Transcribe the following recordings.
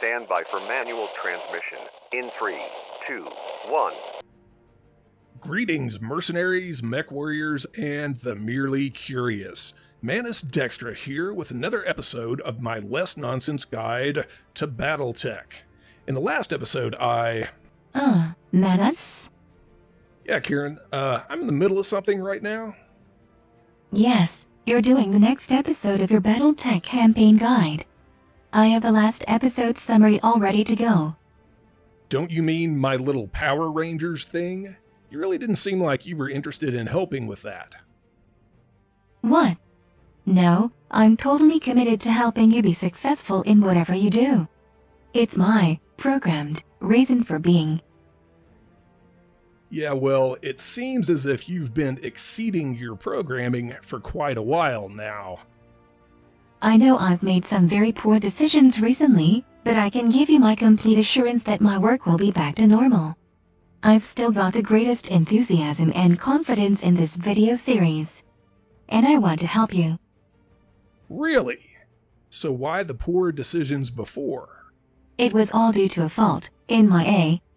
Stand by for manual transmission in 3, 2, 1. Greetings, mercenaries, mech warriors, and the merely curious. Manus Dextra here with another episode of my less nonsense guide to BattleTech. In the last episode, Manus? Yeah, Kieran, I'm in the middle of something right now. Yes, you're doing the next episode of your BattleTech campaign guide. I have the last episode summary all ready to go. Don't you mean my little Power Rangers thing? You really didn't seem like you were interested in helping with that. What? No, I'm totally committed to helping you be successful in whatever you do. It's my programmed reason for being. Yeah, well, it seems as if you've been exceeding your programming for quite a while now. I know I've made some very poor decisions recently, but I can give you my complete assurance that my work will be back to normal. I've still got the greatest enthusiasm and confidence in this video series. And I want to help you. Really? So why the poor decisions before? It was all due to a fault in my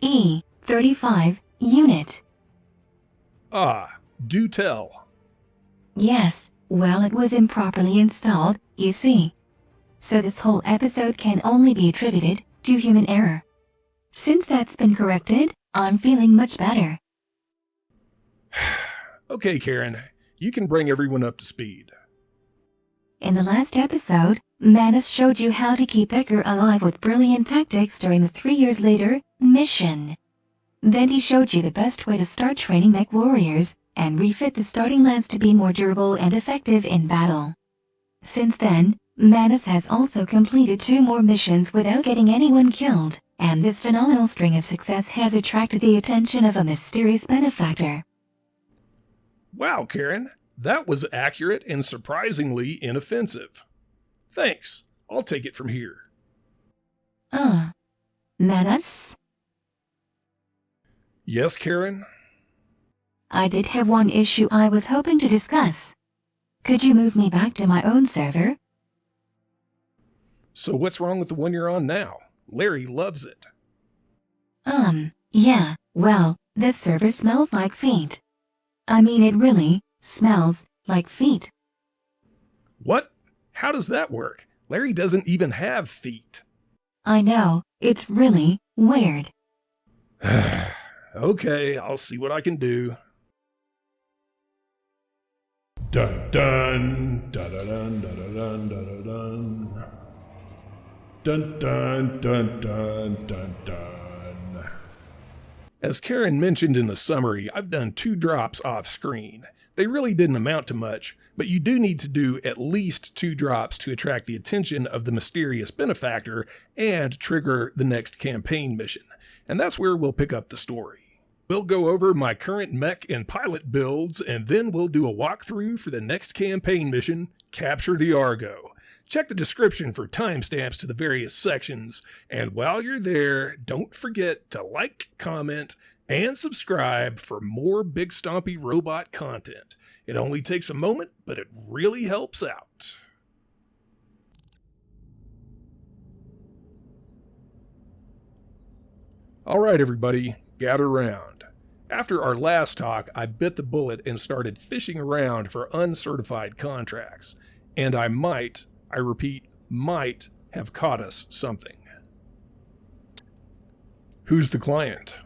AE-35 unit. Ah, do tell. Yes, well, it was improperly installed, you see. So this whole episode can only be attributed to human error. Since that's been corrected, I'm feeling much better. Okay, Karen, you can bring everyone up to speed. In the last episode, Manus showed you how to keep Becker alive with brilliant tactics during the 3 years later mission. Then he showed you the best way to start training mech warriors and refit the starting lance to be more durable and effective in battle. Since then, Manus has also completed 2 more missions without getting anyone killed, and this phenomenal string of success has attracted the attention of a mysterious benefactor. Wow, Karen, that was accurate and surprisingly inoffensive. Thanks, I'll take it from here. Manus? Yes, Karen? I did have one issue I was hoping to discuss. Could you move me back to my own server? So what's wrong with the one you're on now? Larry loves it. Yeah, well, this server smells like feet. I mean, it really smells like feet. What? How does that work? Larry doesn't even have feet. I know, it's really weird. Okay, I'll see what I can do. Dun dun dun dun dun dun dun dun dun. Dun dun dun dun dun dun. As Karen mentioned in the summary, I've done 2 drops off screen. They really didn't amount to much, but you do need to do at least 2 drops to attract the attention of the Mysterious Benefactor and trigger the next campaign mission. And that's where we'll pick up the story. We'll go over my current mech and pilot builds, and then we'll do a walkthrough for the next campaign mission, Capture the Argo. Check the description for timestamps to the various sections, and while you're there, don't forget to like, comment, and subscribe for more Big Stompy Robot content. It only takes a moment, but it really helps out. Alright everybody, gather round. After our last talk, I bit the bullet and started fishing around for uncertified contracts. And I repeat, might have caught us something. Who's the client?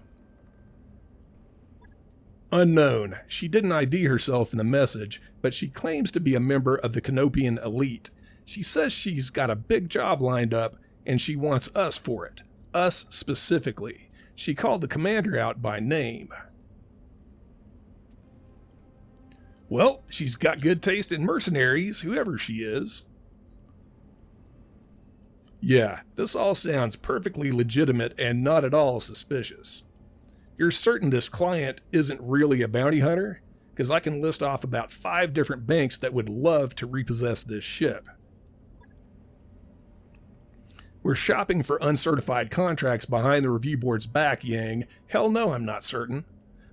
Unknown. She didn't ID herself in the message, but she claims to be a member of the Canopian elite. She says she's got a big job lined up, and she wants us for it. Us specifically. She called the commander out by name. Well, she's got good taste in mercenaries, whoever she is. Yeah, this all sounds perfectly legitimate and not at all suspicious. You're certain this client isn't really a bounty hunter? Because I can list off about 5 different banks that would love to repossess this ship. We're shopping for uncertified contracts behind the review board's back, Yang. Hell no, I'm not certain.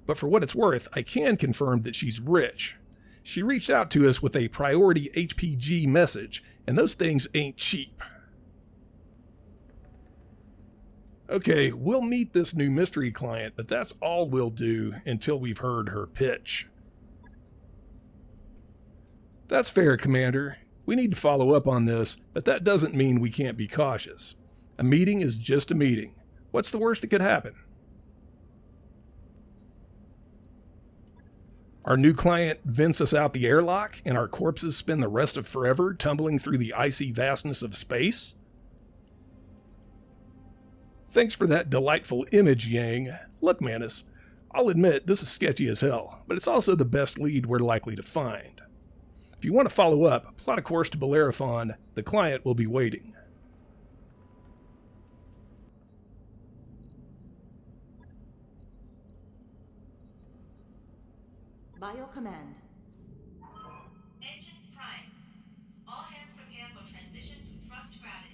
But for what it's worth, I can confirm that she's rich. She reached out to us with a priority HPG message, and those things ain't cheap. Okay, we'll meet this new mystery client, but that's all we'll do until we've heard her pitch. That's fair, Commander. We need to follow up on this, but that doesn't mean we can't be cautious. A meeting is just a meeting. What's the worst that could happen? Our new client vents us out the airlock, and our corpses spend the rest of forever tumbling through the icy vastness of space? Thanks for that delightful image, Yang. Look, Manus, I'll admit this is sketchy as hell, but it's also the best lead we're likely to find. If you want to follow up, plot a course to Bellerophon. The client will be waiting. Bio command. Engines primed. All hands prepare for transition to thrust gravity.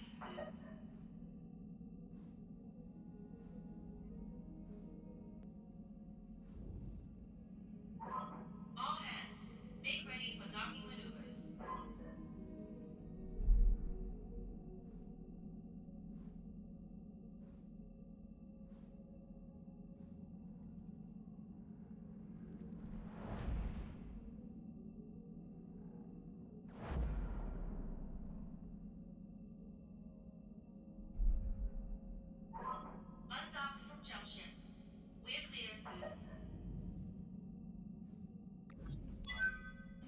All hands, make ready for docking maneuvers. Undocked from jump ship. We're clear.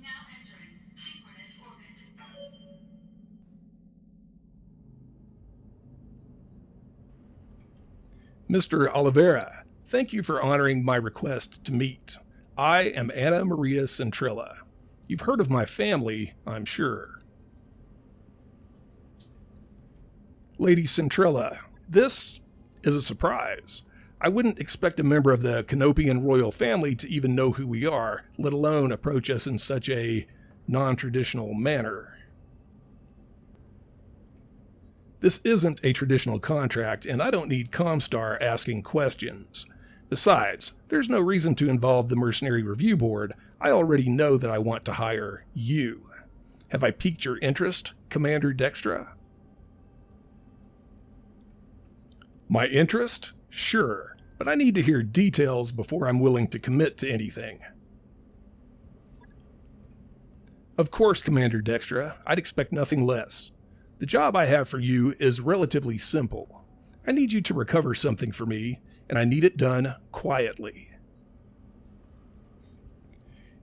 Now entering synchronous orbit. Mr. Oliveira, thank you for honoring my request to meet. I am Anna Maria Centrella. You've heard of my family, I'm sure. Lady Centrella, this is a surprise. I wouldn't expect a member of the Canopian royal family to even know who we are, let alone approach us in such a non-traditional manner. This isn't a traditional contract, and I don't need Comstar asking questions. Besides, there's no reason to involve the Mercenary Review Board. I already know that I want to hire you. Have I piqued your interest, Commander Dextra? My interest? Sure, but I need to hear details before I'm willing to commit to anything. Of course, Commander Dextra, I'd expect nothing less. The job I have for you is relatively simple. I need you to recover something for me, and I need it done quietly.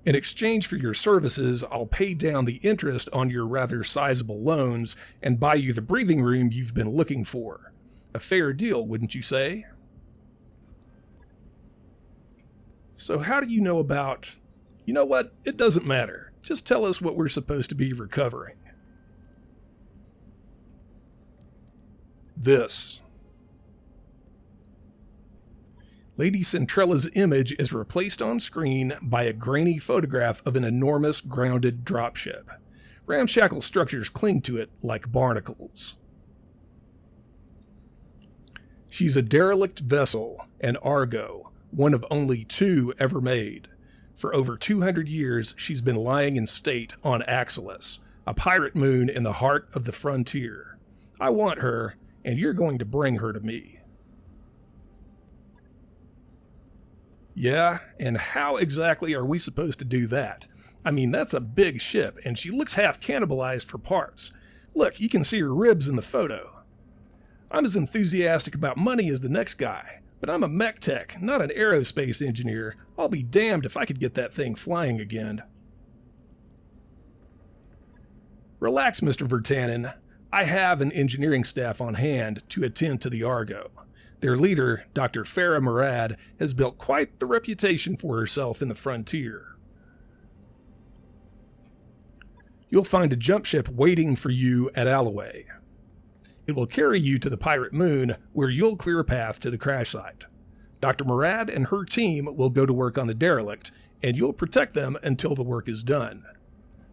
In exchange for your services, I'll pay down the interest on your rather sizable loans and buy you the breathing room you've been looking for. A fair deal, wouldn't you say? So how do you know about... You know what? It doesn't matter. Just tell us what we're supposed to be recovering. This. Lady Centrella's image is replaced on screen by a grainy photograph of an enormous grounded dropship. Ramshackle structures cling to it like barnacles. She's a derelict vessel, an Argo, one of only 2 ever made. For over 200 years, she's been lying in state on Axylus, a pirate moon in the heart of the frontier. I want her, and you're going to bring her to me. Yeah, and how exactly are we supposed to do that? I mean, that's a big ship, and she looks half cannibalized for parts. Look, you can see her ribs in the photo. I'm as enthusiastic about money as the next guy, but I'm a mech tech, not an aerospace engineer. I'll be damned if I could get that thing flying again. Relax, Mr. Vertanen. I have an engineering staff on hand to attend to the Argo. Their leader, Dr. Farah Murad, has built quite the reputation for herself in the frontier. You'll find a jump ship waiting for you at Alloway. It will carry you to the pirate moon, where you'll clear a path to the crash site. Dr. Murad and her team will go to work on the derelict, and you'll protect them until the work is done.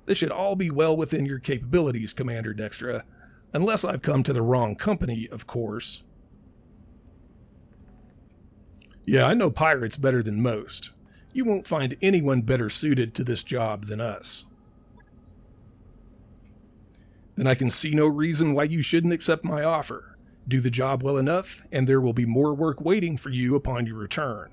This should all be well within your capabilities, Commander Dextra, unless I've come to the wrong company, of course. Yeah, I know pirates better than most. You won't find anyone better suited to this job than us. Then I can see no reason why you shouldn't accept my offer. Do the job well enough, and there will be more work waiting for you upon your return.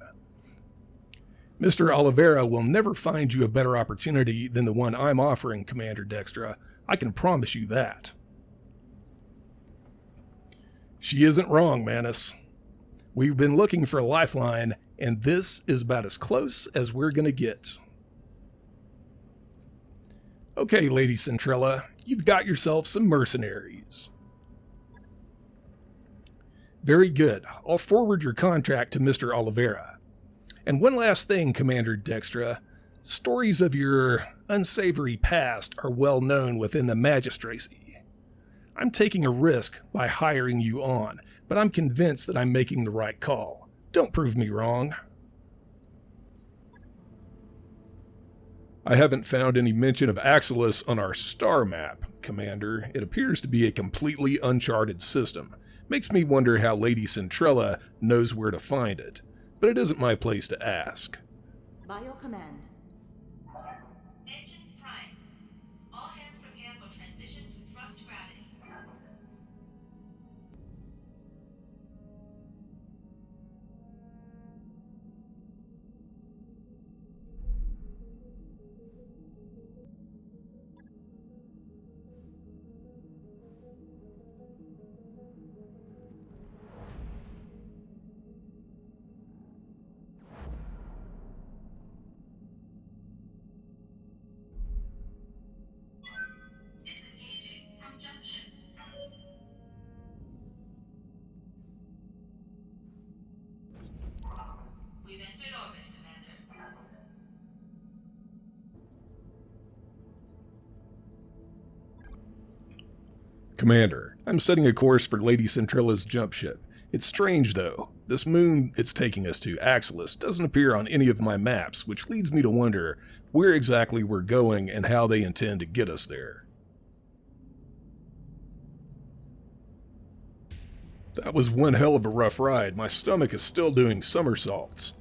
Mr. Oliveira will never find you a better opportunity than the one I'm offering, Commander Dextra. I can promise you that. She isn't wrong, Manus. We've been looking for a lifeline, and this is about as close as we're going to get. Okay, Lady Centrella, you've got yourself some mercenaries. Very good. I'll forward your contract to Mr. Oliveira. And one last thing, Commander Dextra. Stories of your unsavory past are well known within the magistracy. I'm taking a risk by hiring you on, but I'm convinced that I'm making the right call. Don't prove me wrong. I haven't found any mention of Axylus on our star map, Commander. It appears to be a completely uncharted system. Makes me wonder how Lady Centrella knows where to find it, but it isn't my place to ask. By your command. Engines primed. All hands prepare for transition to thrust gravity. Disengaging from junction. We've entered orbit, Commander. Commander, I'm setting a course for Lady Centrella's jump ship. It's strange, though. This moon it's taking us to, Axylus, doesn't appear on any of my maps, which leads me to wonder where exactly we're going and how they intend to get us there. That was one hell of a rough ride. My stomach is still doing somersaults.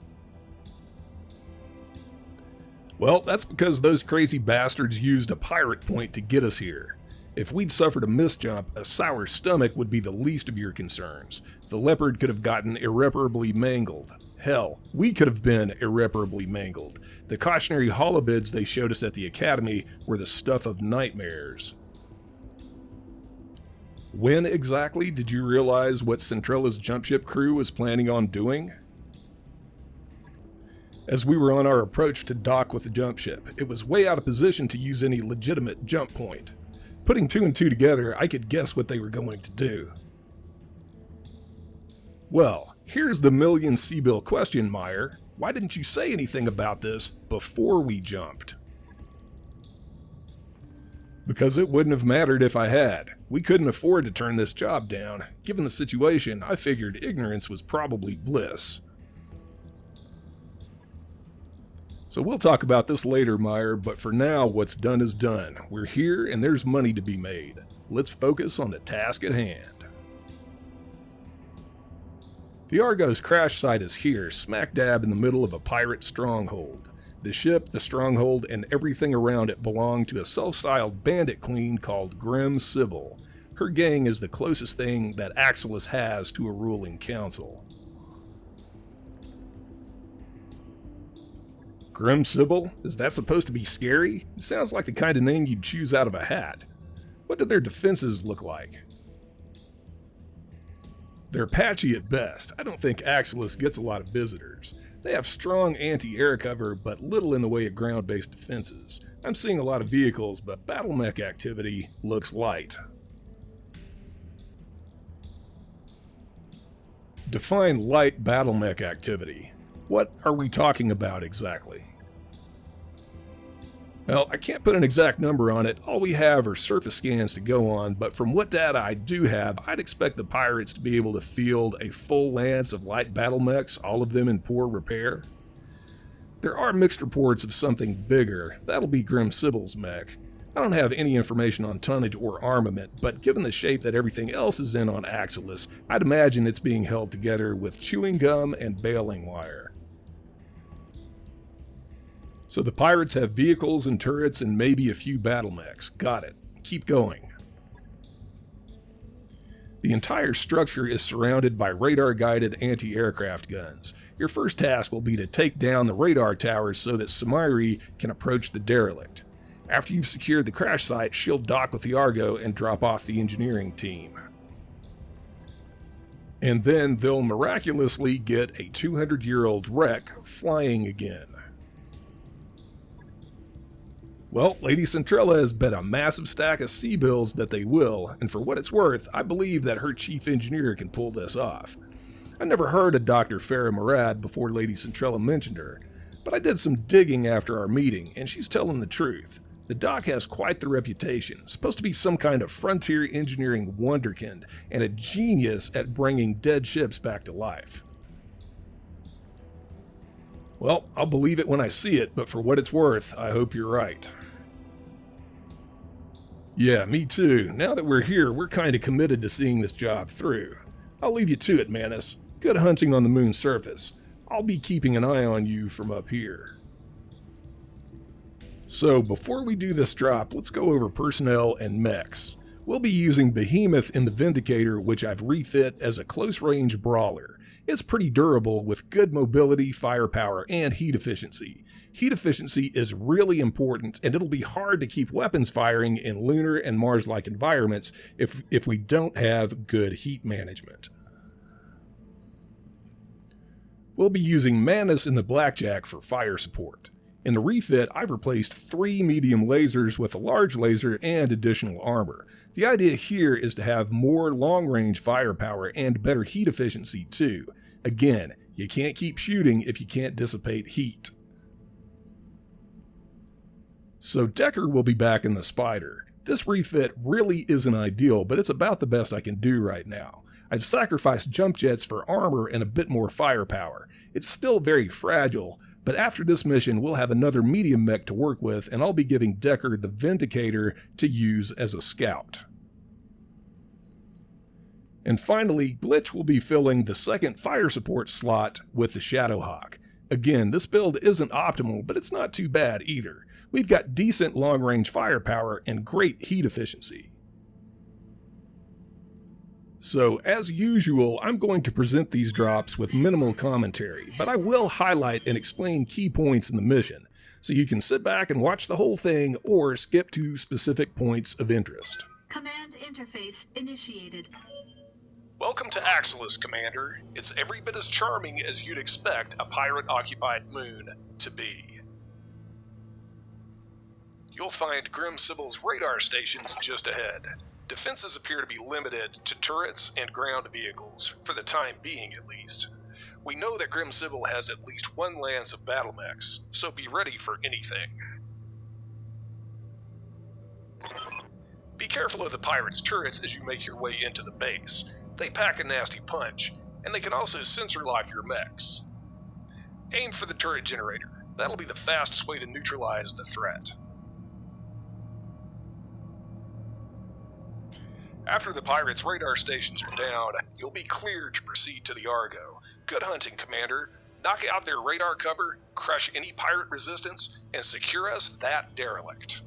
Well, that's because those crazy bastards used a pirate point to get us here. If we'd suffered a misjump, a sour stomach would be the least of your concerns. The Leopard could have gotten irreparably mangled. Hell, we could have been irreparably mangled. The cautionary holovids they showed us at the Academy were the stuff of nightmares. When exactly did you realize what Centrella's jump ship crew was planning on doing? As we were on our approach to dock with the jump ship, it was way out of position to use any legitimate jump point. Putting two and two together, I could guess what they were going to do. Well, here's the million Sybil question, Meyer. Why didn't you say anything about this before we jumped? Because it wouldn't have mattered if I had. We couldn't afford to turn this job down. Given the situation, I figured ignorance was probably bliss. So we'll talk about this later, Meyer, but for now, what's done is done. We're here and there's money to be made. Let's focus on the task at hand. The Argo's crash site is here, smack dab in the middle of a pirate stronghold. The ship, the stronghold, and everything around it belong to a self-styled bandit queen called Grim Sybil. Her gang is the closest thing that Axylus has to a ruling council. Grim Sybil? Is that supposed to be scary? It sounds like the kind of name you'd choose out of a hat. What do their defenses look like? They're patchy at best. I don't think Axylus gets a lot of visitors. They have strong anti-air cover, but little in the way of ground-based defenses. I'm seeing a lot of vehicles, but battle mech activity looks light. Define light battle mech activity. What are we talking about exactly? Well, I can't put an exact number on it. All we have are surface scans to go on, but from what data I do have, I'd expect the pirates to be able to field a full lance of light battle mechs, all of them in poor repair. There are mixed reports of something bigger. That'll be Grim Sybil's mech. I don't have any information on tonnage or armament, but given the shape that everything else is in on Axylus, I'd imagine it's being held together with chewing gum and baling wire. So the pirates have vehicles and turrets and maybe a few battle mechs. Got it. Keep going. The The entire structure is surrounded by radar-guided anti-aircraft guns. Your first task will be to take down the radar towers so that Samiri can approach the derelict. After you've secured the crash site, she'll dock with the Argo and drop off the engineering team. And then they'll miraculously get a 200-year-old wreck flying again. Well, Lady Centrella has bet a massive stack of Sybils that they will, and for what it's worth, I believe that her chief engineer can pull this off. I never heard of Dr. Farah Murad before Lady Centrella mentioned her, but I did some digging after our meeting, and she's telling the truth. The doc has quite the reputation, supposed to be some kind of frontier engineering wonderkind, and a genius at bringing dead ships back to life. Well, I'll believe it when I see it, but for what it's worth, I hope you're right. Yeah, me too. Now that we're here, we're kinda committed to seeing this job through. I'll leave you to it, Manus. Good hunting on the moon's surface. I'll be keeping an eye on you from up here. So, before we do this drop, let's go over personnel and mechs. We'll be using Behemoth in the Vindicator, which I've refit as a close-range brawler. It's pretty durable with good mobility, firepower, and heat efficiency. Heat efficiency is really important, and it'll be hard to keep weapons firing in lunar and Mars-like environments if we don't have good heat management. We'll be using Manus in the Blackjack for fire support. In the refit, I've replaced 3 medium lasers with a large laser and additional armor. The idea here is to have more long-range firepower and better heat efficiency too. Again, you can't keep shooting if you can't dissipate heat. So Decker will be back in the Spider. This refit really isn't ideal, but it's about the best I can do right now. I've sacrificed jump jets for armor and a bit more firepower. It's still very fragile, but after this mission we'll have another medium mech to work with, and I'll be giving Decker the Vindicator to use as a scout. And finally, Glitch will be filling the second fire support slot with the Shadowhawk. Again, this build isn't optimal, but it's not too bad either. We've got decent long-range firepower and great heat efficiency. So, as usual, I'm going to present these drops with minimal commentary, but I will highlight and explain key points in the mission, so you can sit back and watch the whole thing or skip to specific points of interest. Command interface initiated. Welcome to Axylus, Commander. It's every bit as charming as you'd expect a pirate-occupied moon to be. You'll find Grim Sybil's radar stations just ahead. Defenses appear to be limited to turrets and ground vehicles, for the time being at least. We know that Grim Sybil has at least 1 lance of battle mechs, so be ready for anything. Be careful of the pirates' turrets as you make your way into the base. They pack a nasty punch, and they can also sensor lock your mechs. Aim for the turret generator. That'll be the fastest way to neutralize the threat. After the pirates' radar stations are down, you'll be cleared to proceed to the Argo. Good hunting, Commander. Knock out their radar cover, crush any pirate resistance, and secure us that derelict.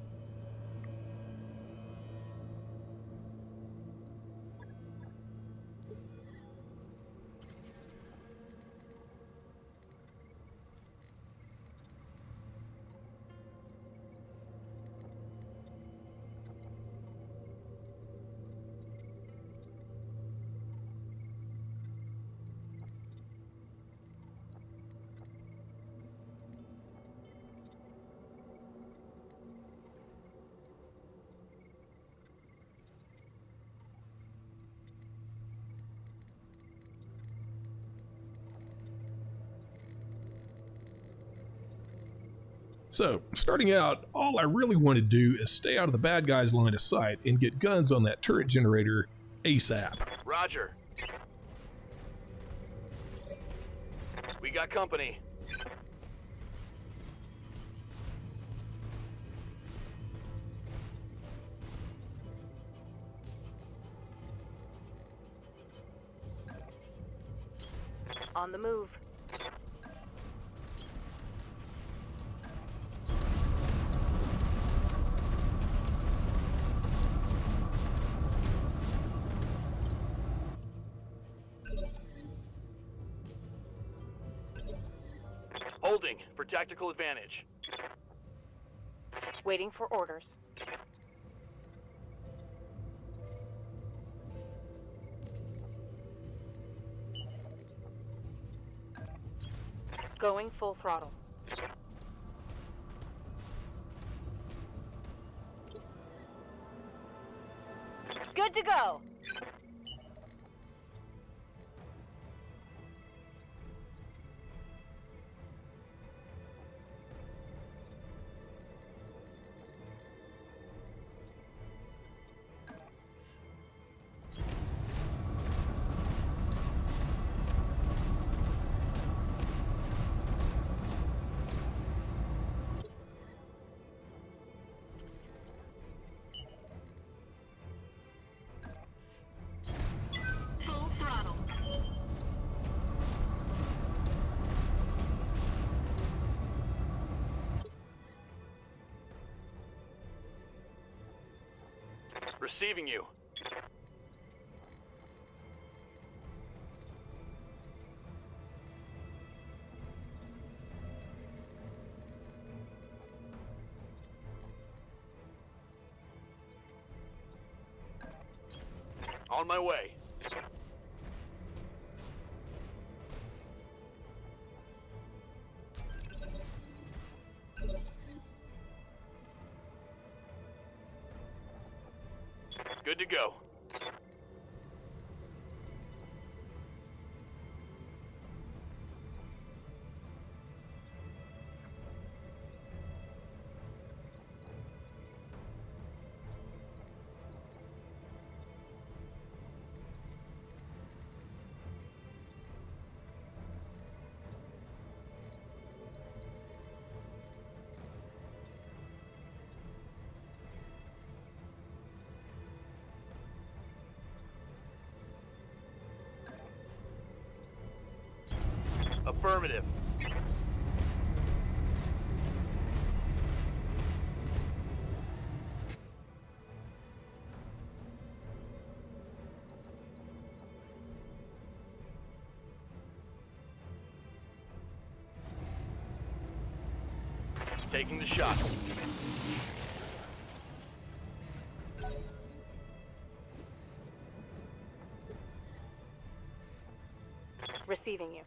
So, starting out, all I really want to do is stay out of the bad guy's line of sight and get guns on that turret generator ASAP. Roger. We got company. On the move. tactical advantage. Waiting for orders. Going full throttle. Good to go. Full throttle. Receiving you. On my way. Good to go. Affirmative. Taking the shot. Receiving you.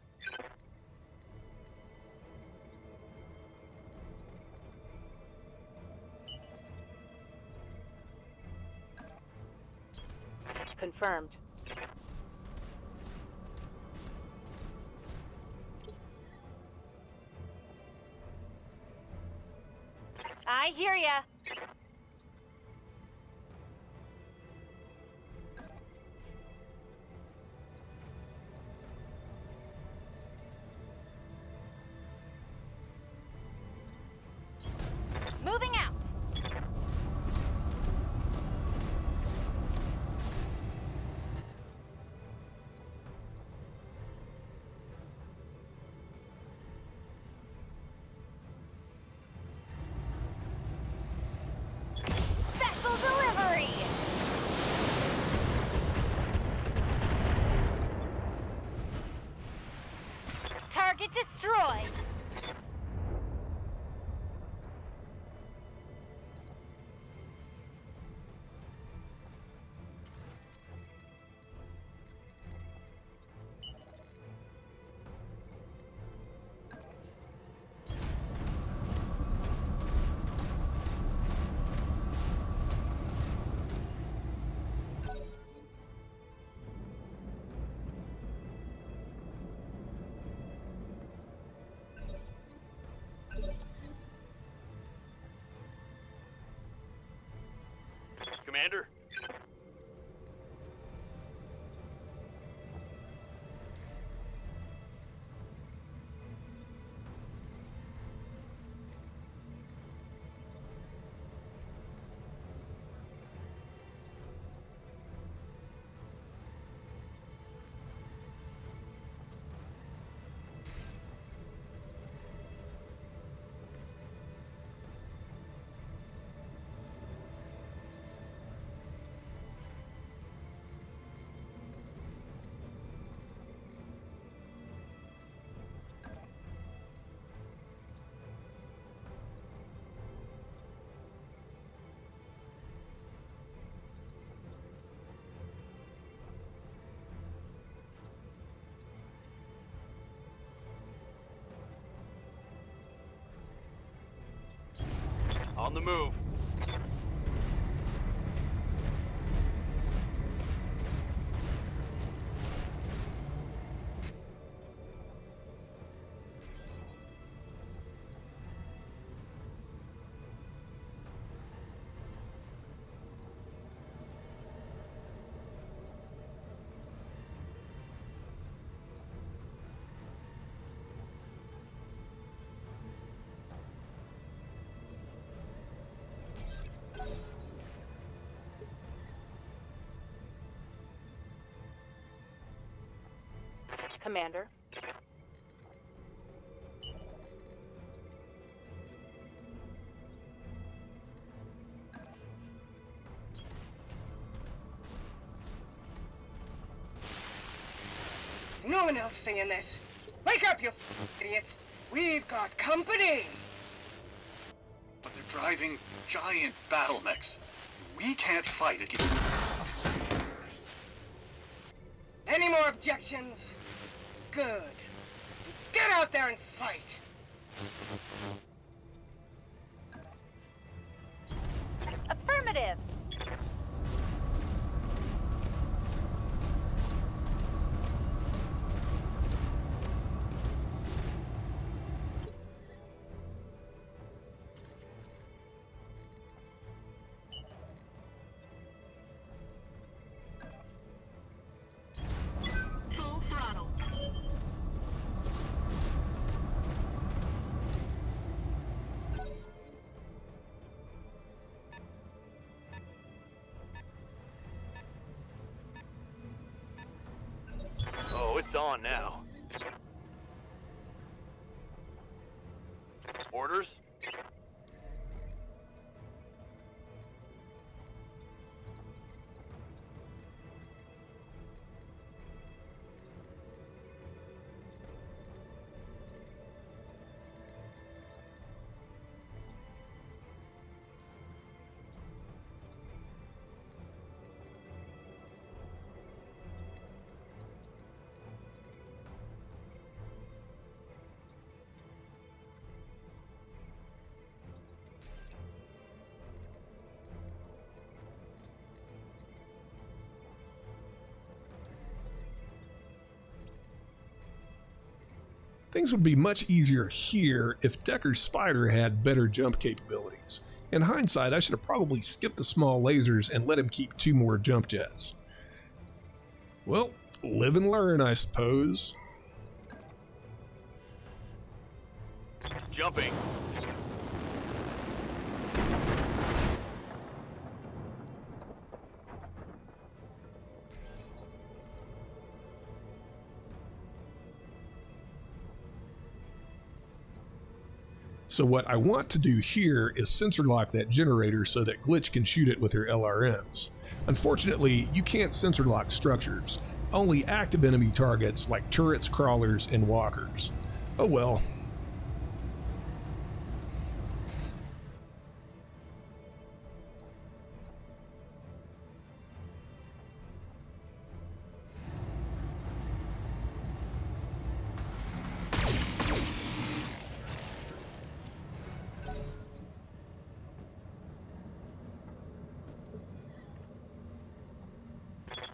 Confirmed. I hear ya. Moving out. Vessel delivery. Target destroyed. Commander? On the move. Commander. There's no one else singing this. Wake up, you idiots! We've got company! But they're driving giant battle mechs. We can't fight against... Any more objections? Good. Get out there and fight! Affirmative. Full throttle. Oh, it's on now. Orders? Things would be much easier here if Decker's Spider had better jump capabilities. In hindsight, I should have probably skipped the small lasers and let him keep 2 more jump jets. Well, live and learn, I suppose. Jumping. So what I want to do here is sensor lock that generator so that Glitch can shoot it with her LRMs. Unfortunately, you can't sensor lock structures, only active enemy targets like turrets, crawlers, and walkers. Oh well.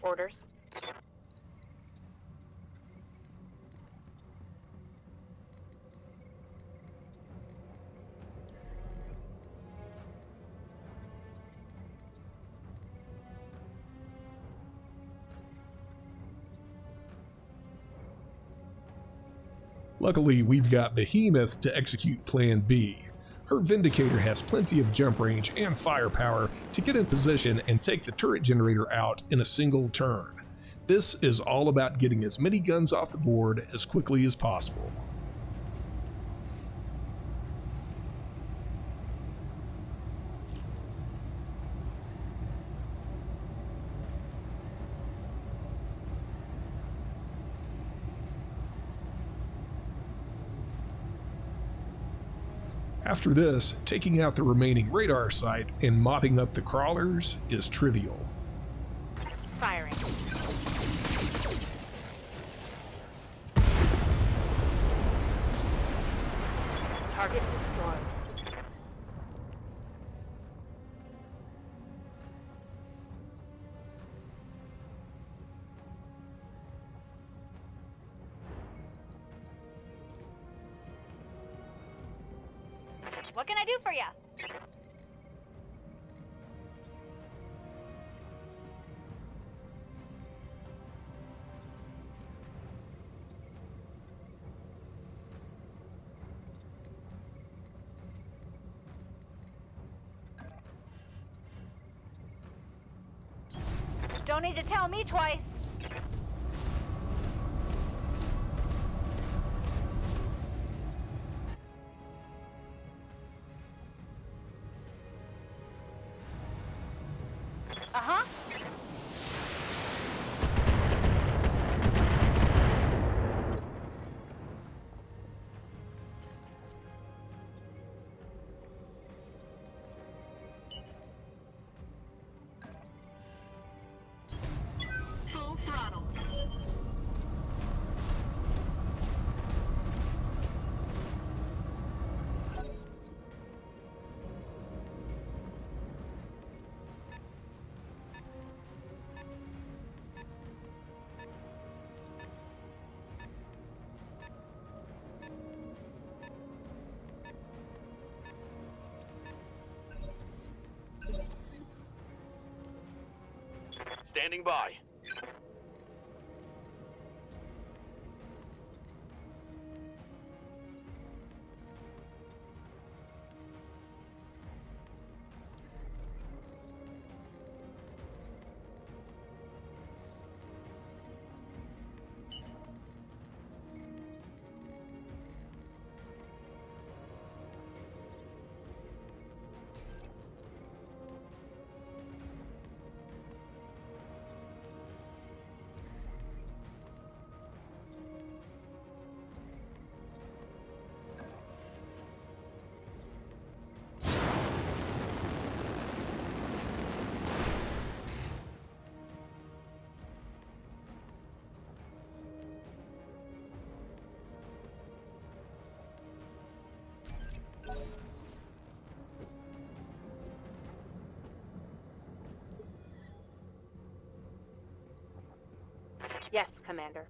Orders. Luckily, we've got Behemoth to execute Plan B. Her Vindicator has plenty of jump range and firepower to get in position and take the turret generator out in a single turn. This is all about getting as many guns off the board as quickly as possible. After this, taking out the remaining radar site and mopping up the crawlers is trivial. Firing. Target destroyed. What can I do for ya? Don't need to tell me twice. Uh-huh. Full throttle. Standing by. Yes, Commander.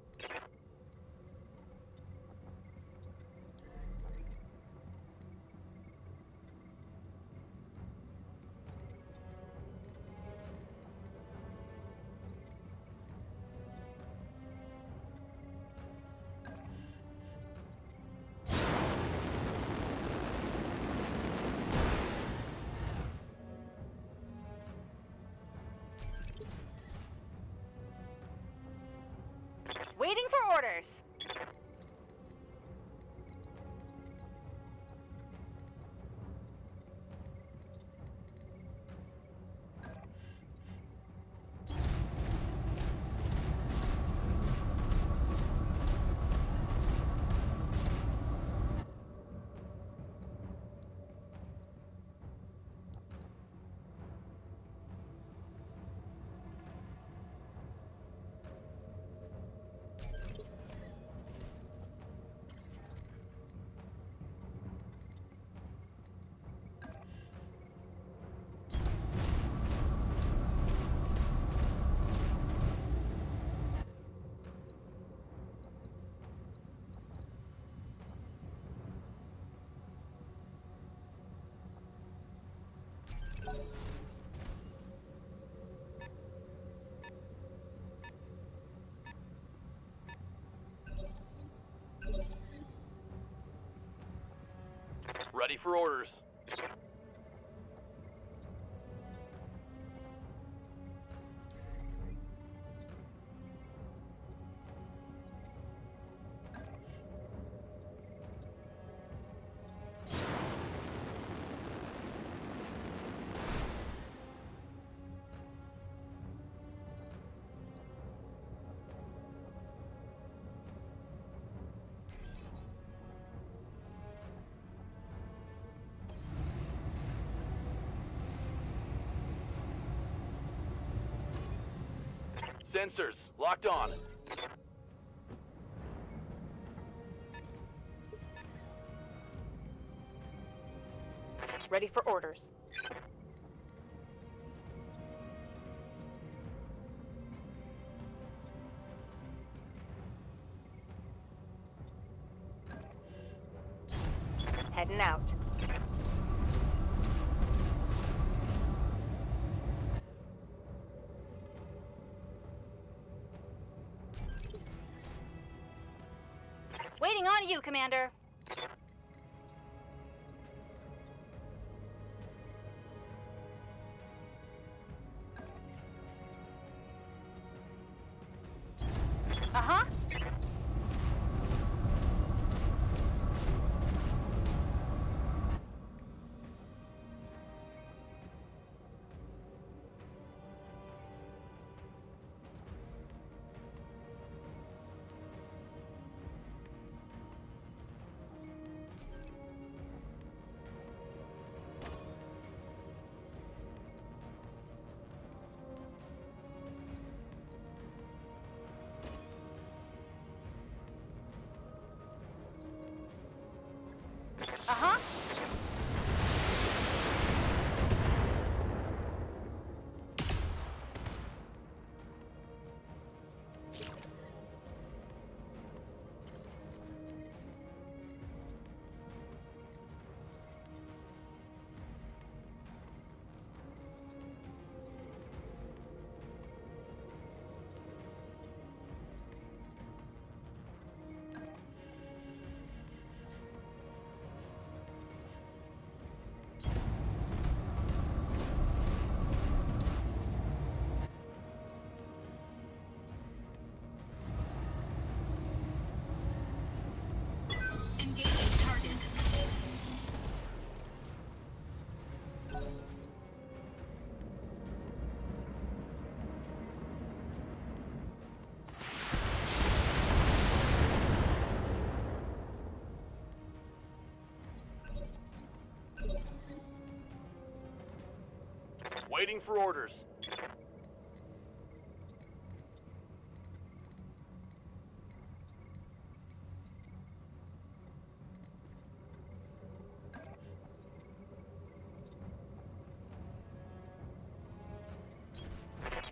Waiting for orders. Ready for orders. Sensors locked on. Ready for orders. Heading out. Waiting on you, Commander. Uh-huh. Uh-huh. Engaging target. Waiting for orders.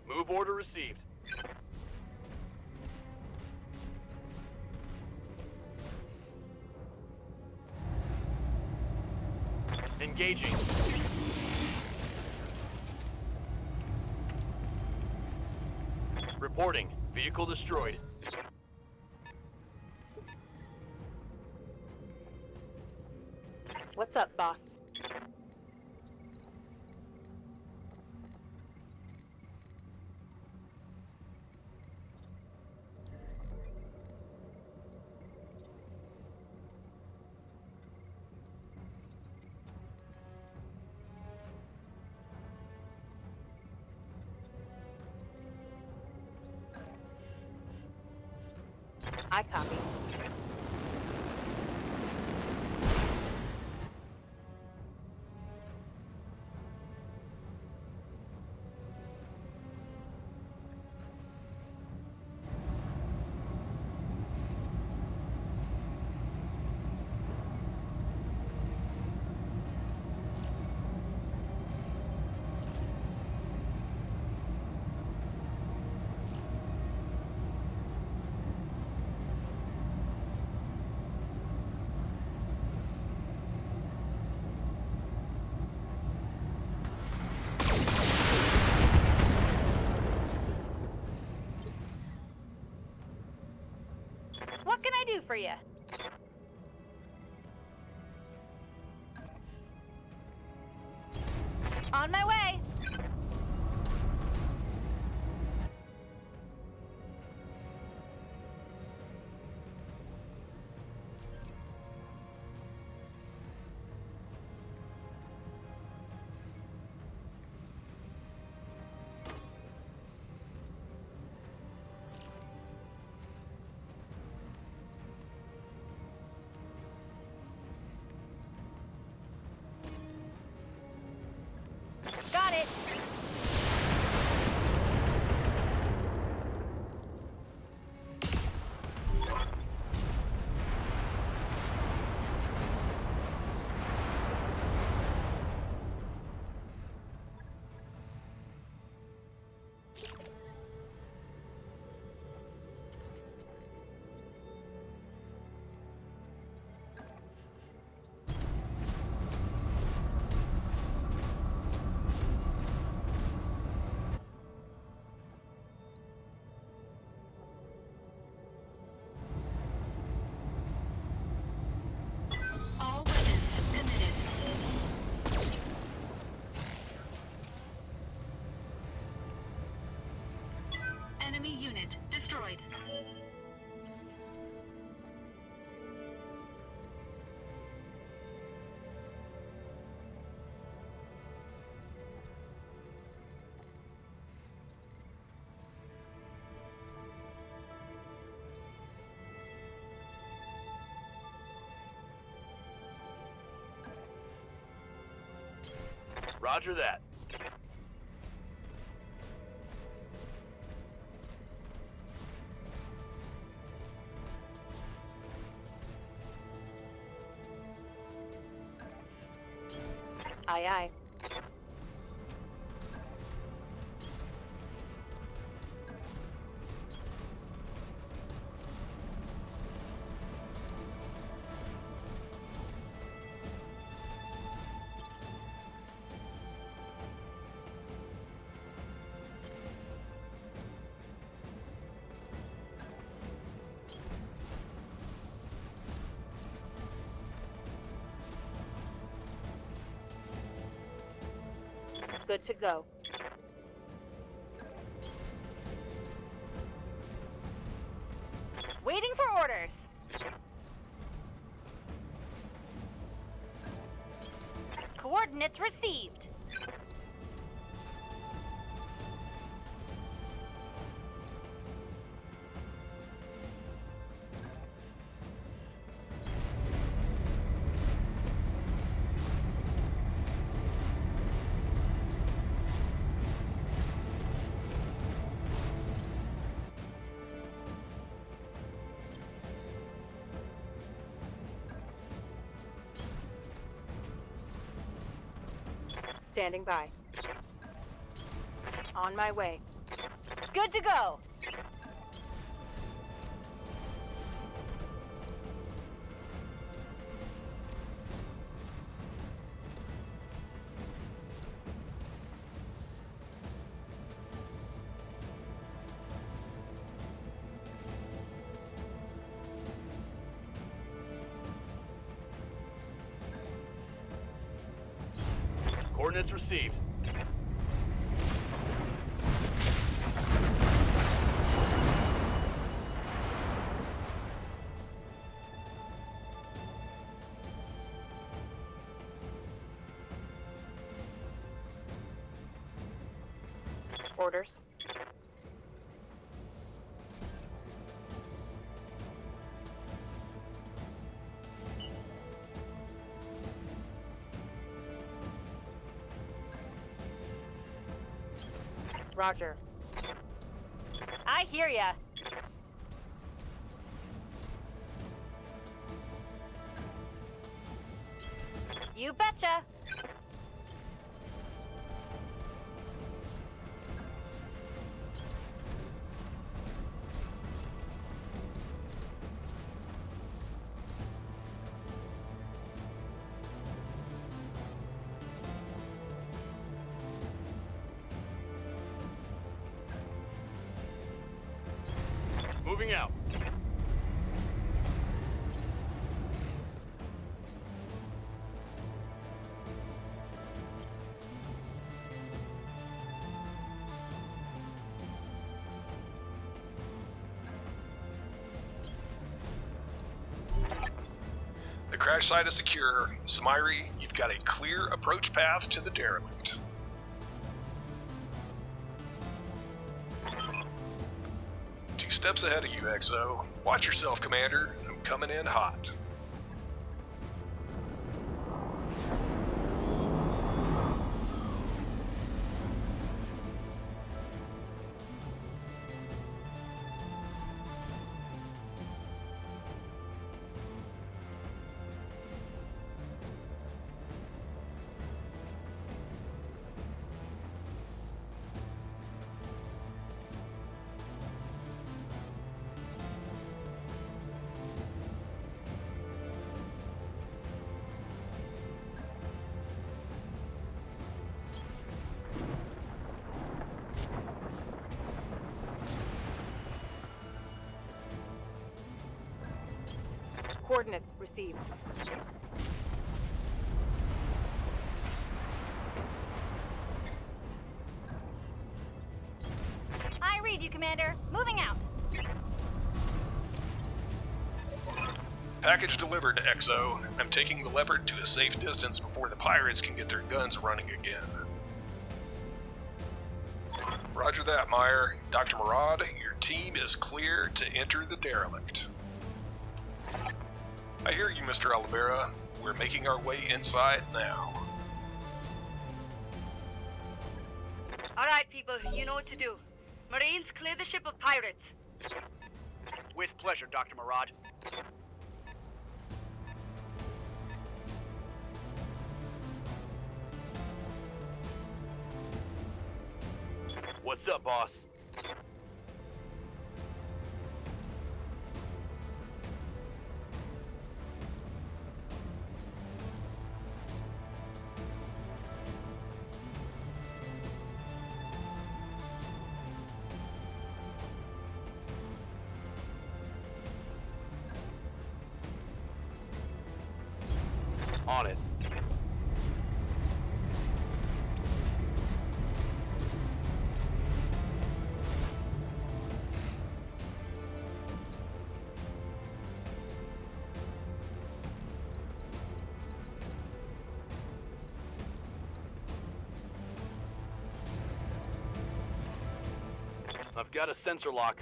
Move order received. Engaging. Reporting. Vehicle destroyed. What's up, boss? I copy. What can I do for you? On my way. Roger that. Aye, aye. Good to go. Waiting for orders. Coordinates received. Standing by. On my way. Good to go. Coordinates received. Orders. Roger. I hear ya. You betcha. Moving out. The crash site is secure. Samiri, you've got a clear approach path to the derelict. Two steps ahead of you, XO. Watch yourself, Commander. I'm coming in hot. Coordinates received. I read you, Commander. Moving out. Package delivered, XO. I'm taking the Leopard to a safe distance before the pirates can get their guns running again. Roger that, Meyer. Dr. Murad, your team is clear to enter the derelict. I hear you, Mr. Oliveira. We're making our way inside now. Alright, people, you know what to do. Marines, clear the ship of pirates. With pleasure, Dr. Murad. What's up, boss? On it. I've got a sensor lock.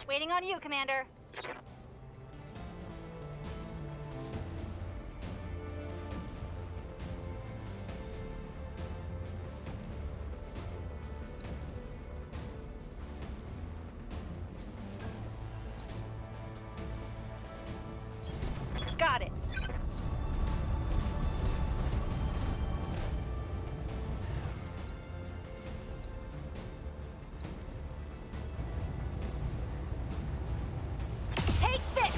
Waiting on you, Commander. Got it. Take this!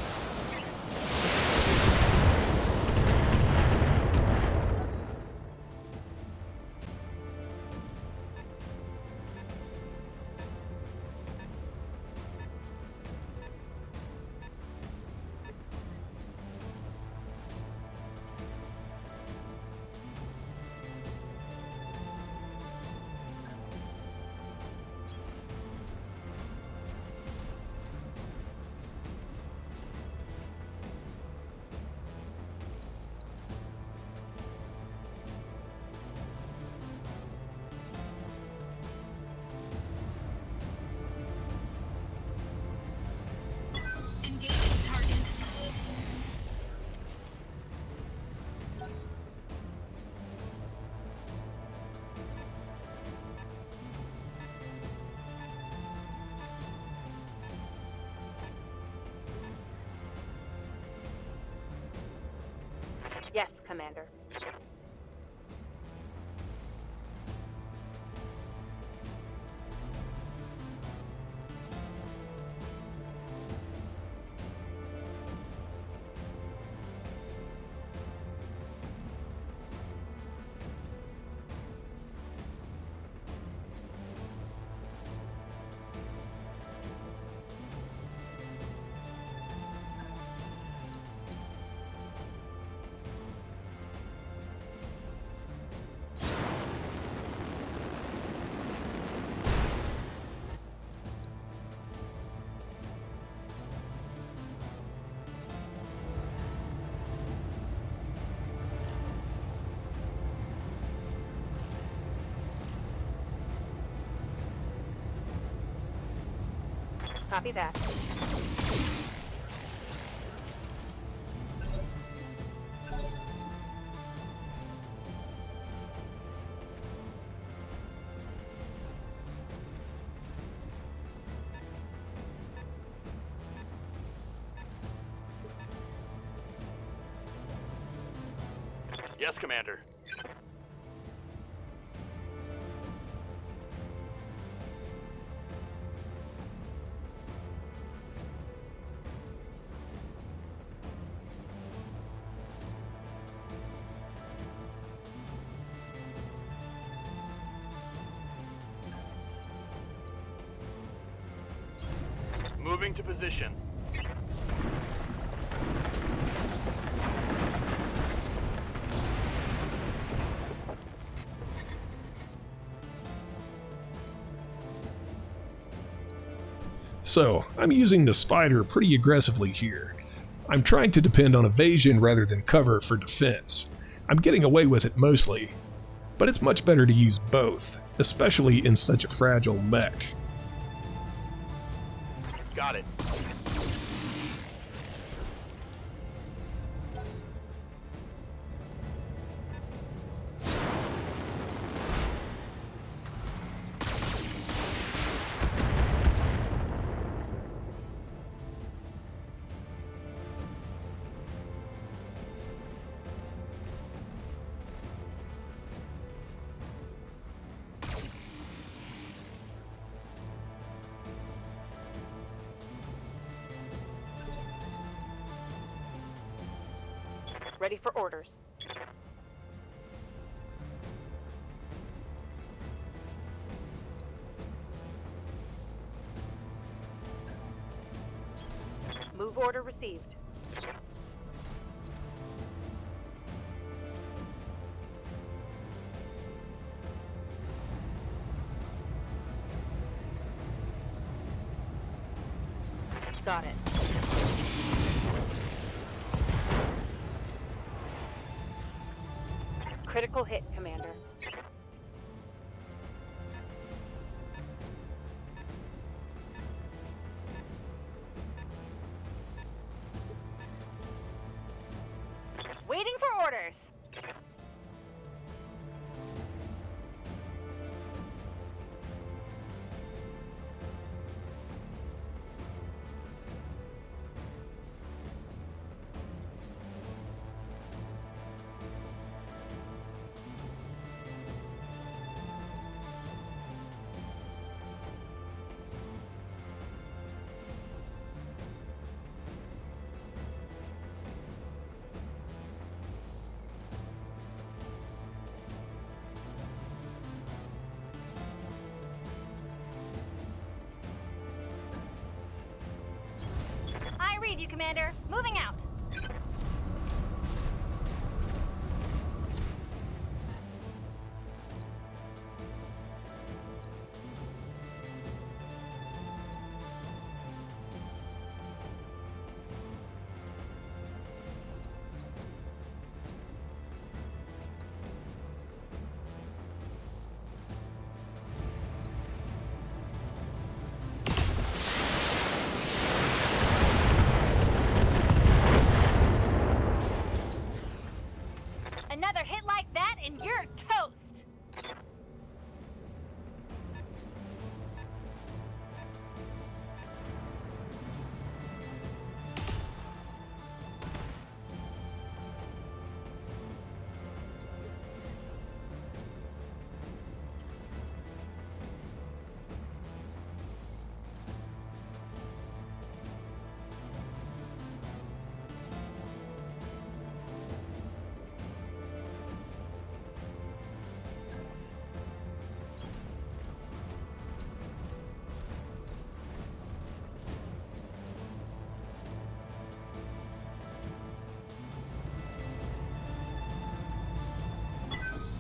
Engaging target. Yes, Commander. Copy that. Yes, Commander. Moving to position. So, I'm using the spider pretty aggressively here. I'm trying to depend on evasion rather than cover for defense. I'm getting away with it mostly, but it's much better to use both, especially in such a fragile mech. Got it. Ready for orders. Move order received. Got it. Critical hit, Commander. Waiting for orders. I read you, Commander. Moving out. Another hit like that and you're toast!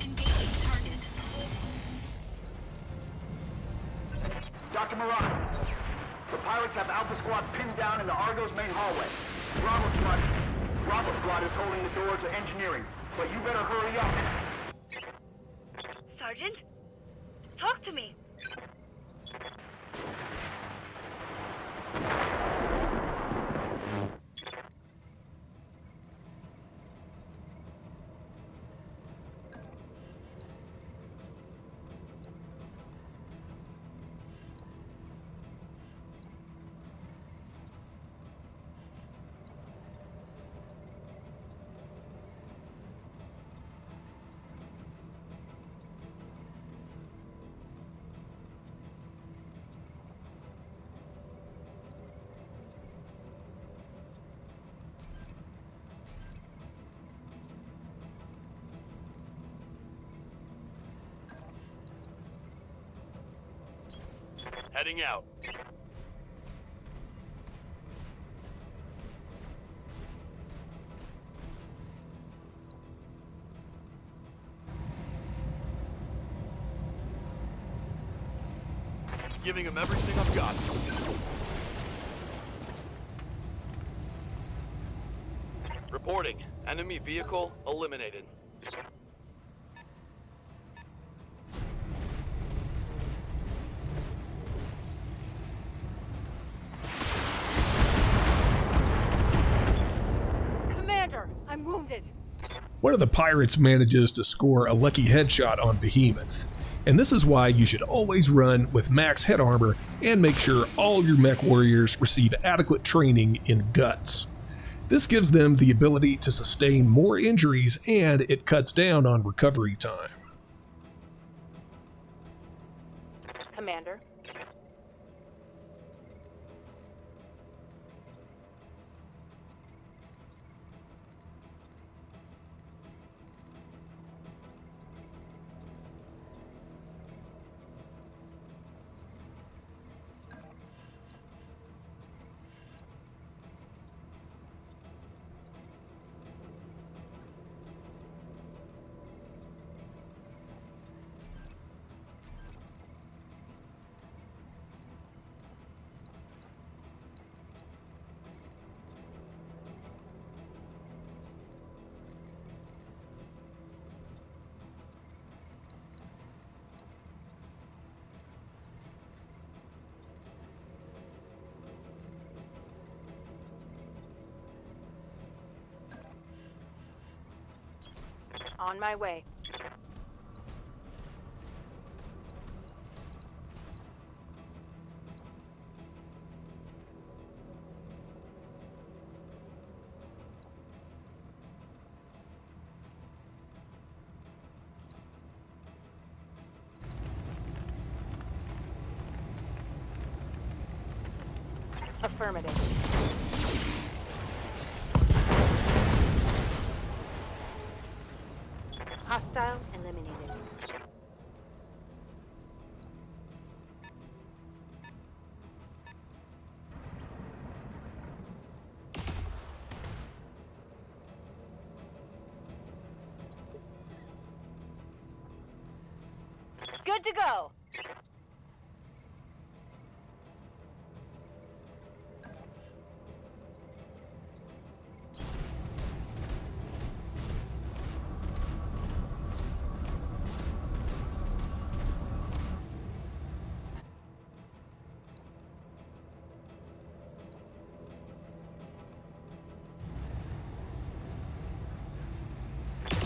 Engaging target. Dr. Murad, the pirates have Alpha Squad pinned down in the Argo's main hallway. Bravo Squad is holding the door to engineering, but you better hurry up. Sergeant? Talk to me. Heading out. Giving him everything I've got. Reporting. Enemy vehicle eliminated. One of the pirates manages to score a lucky headshot on Behemoth, and this is why you should always run with max head armor and make sure all your mech warriors receive adequate training in guts. This gives them the ability to sustain more injuries and it cuts down on recovery time. Commander. On my way. Affirmative. Hostile eliminated. Good to go.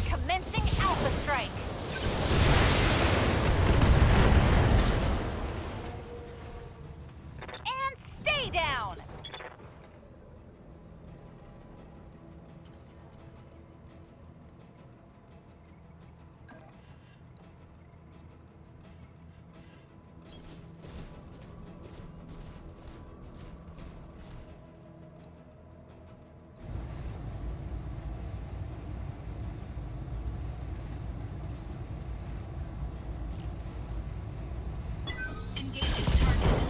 Commencing Alpha Strike. And stay down. Engaging target.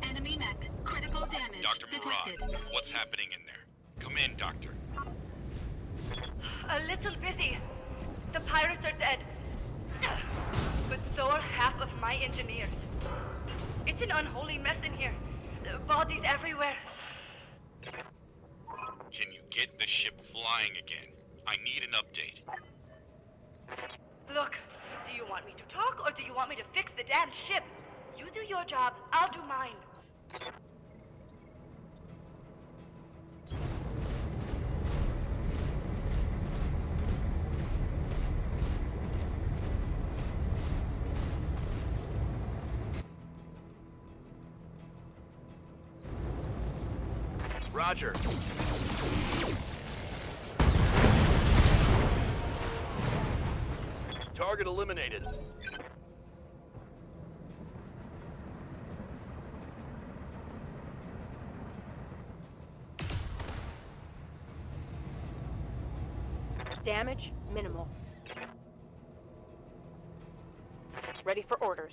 Enemy mech. Critical damage Dr. detected. Murad, what's happening in there? Come in, Doctor. A little busy. The pirates are dead. But so are half of my engineers. It's an unholy mess in here. Bodies everywhere. Can you get the ship flying again? I need an update. Look, do you want me to talk or do you want me to fix the damn ship? You do your job, I'll do mine. Roger. Target eliminated. Damage minimal. Ready for orders.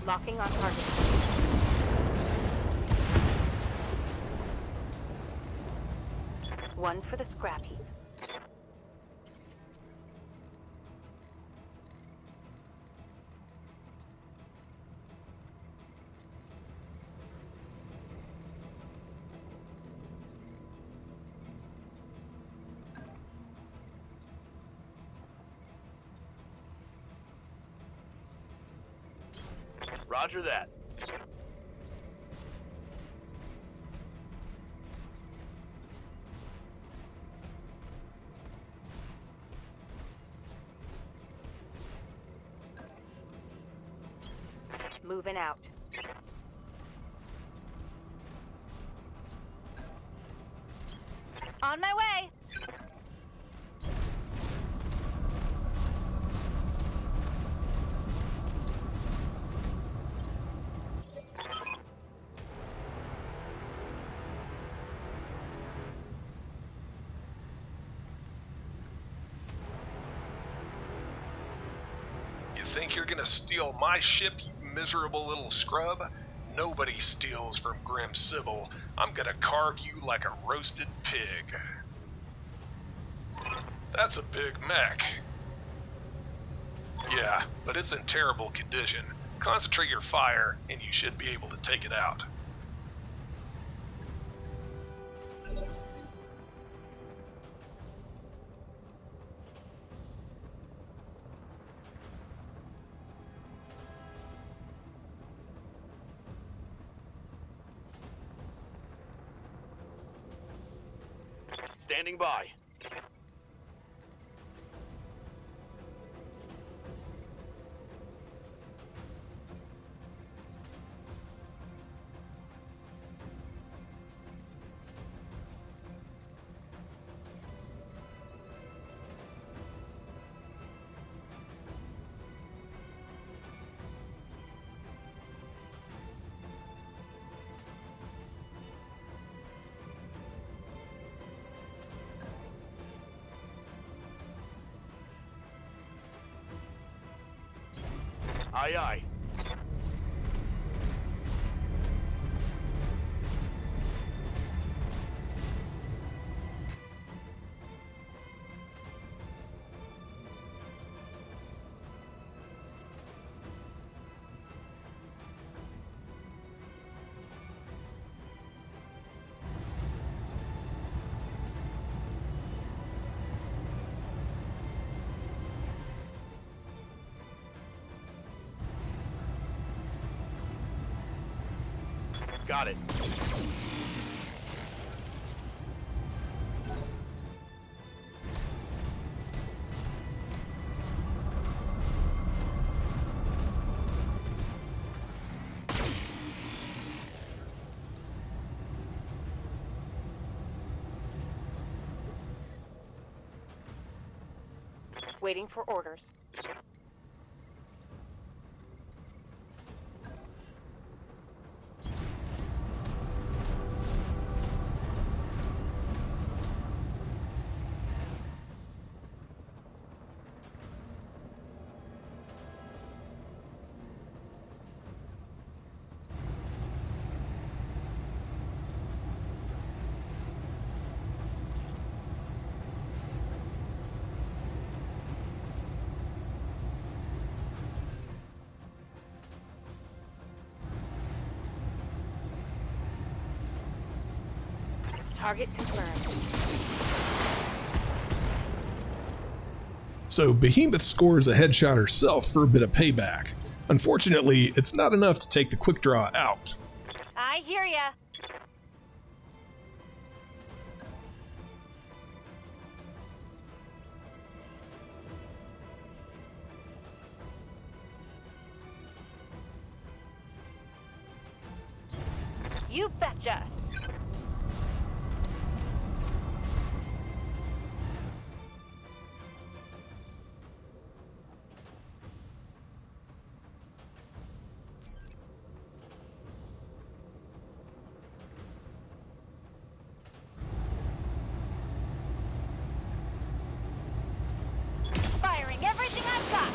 Locking on target. One for the scrap heap. Roger that. Moving out. On my way. You think you're gonna steal my ship, you miserable little scrub? Nobody steals from Grim Sybil. I'm gonna carve you like a roasted pig. That's a big mech. Yeah, but it's in terrible condition. Concentrate your fire, and you should be able to take it out. Standing by. Aye, aye. Got it. Waiting for orders. Target confirmed. So Behemoth scores a headshot herself for a bit of payback. Unfortunately, it's not enough to take the quick draw out. I hear ya. You betcha. Firing everything I've got.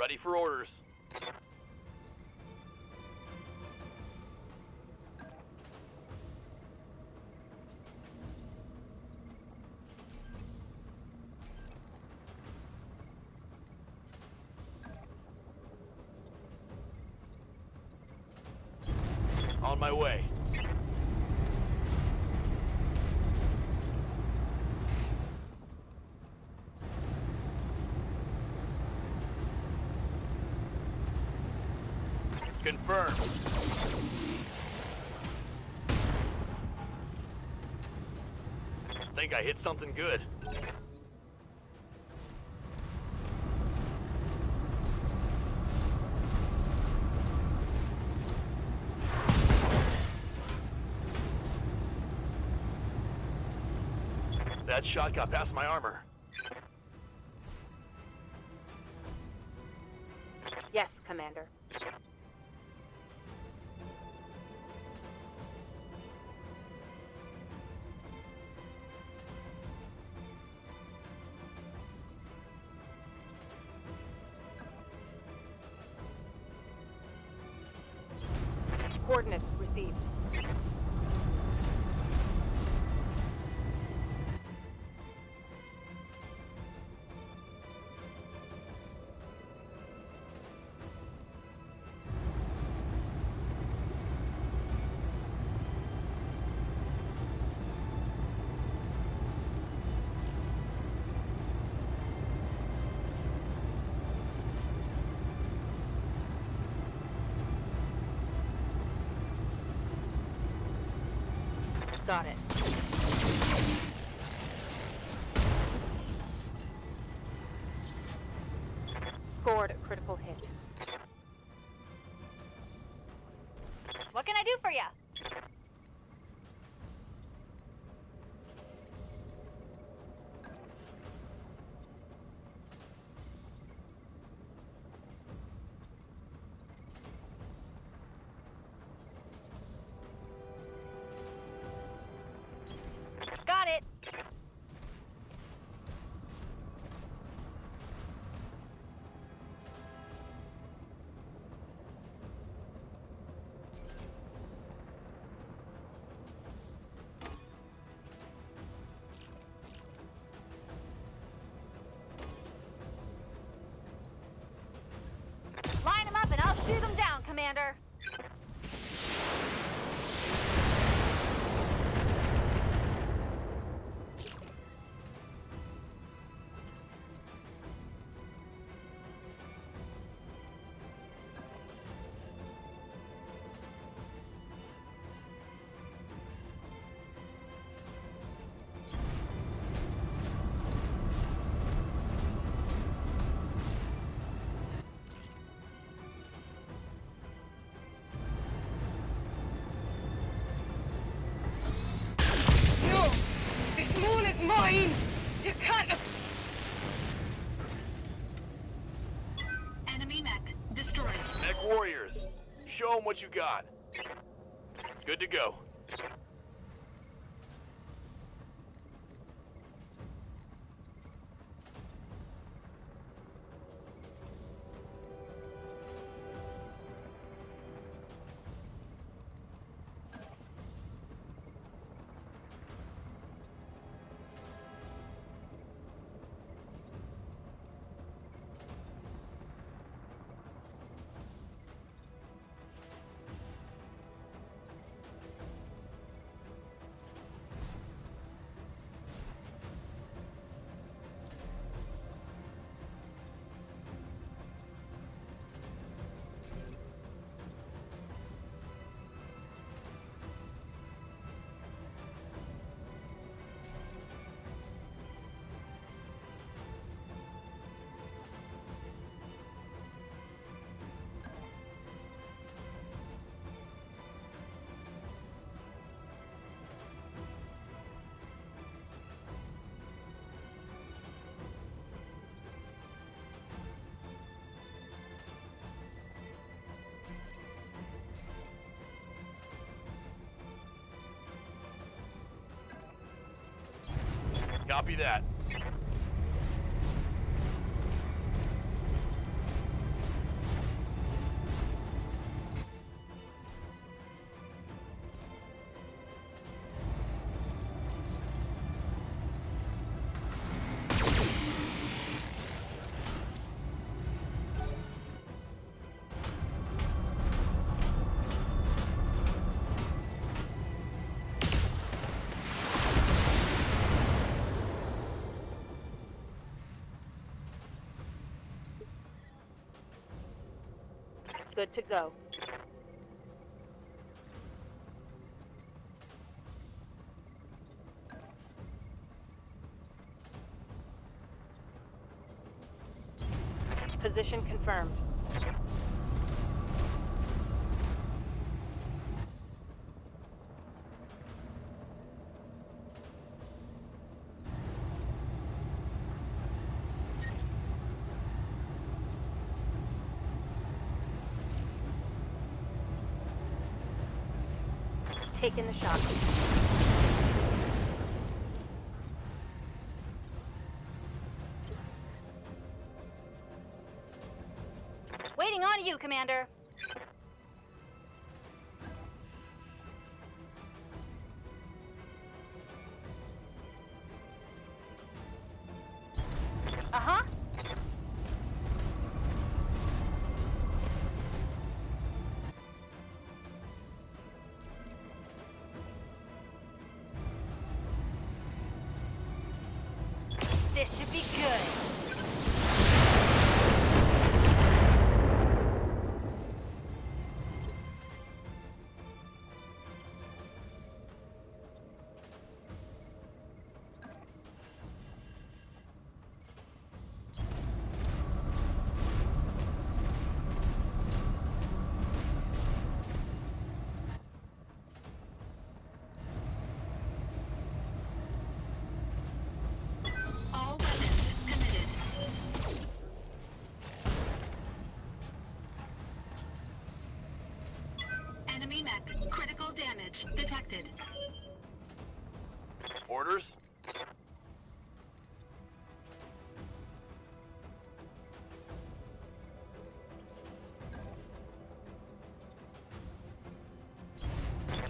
Ready for orders. On my way. Confirmed. Think I hit something good. That shot got past my armor. Yes, Commander. Coordinates received. Got it. Scored a critical hit. What can I do for you? Got it. Line them up and I'll shoot them down, Commander. No! This moon is mine! You can't... Enemy mech destroyed. Mech warriors, show them what you got. Good to go. Copy that. Good to go. Position confirmed. Taking the shot. Waiting on you, Commander. Uh-huh. This should be good. All weapons committed. Enemy mech. Critical damage detected. Orders?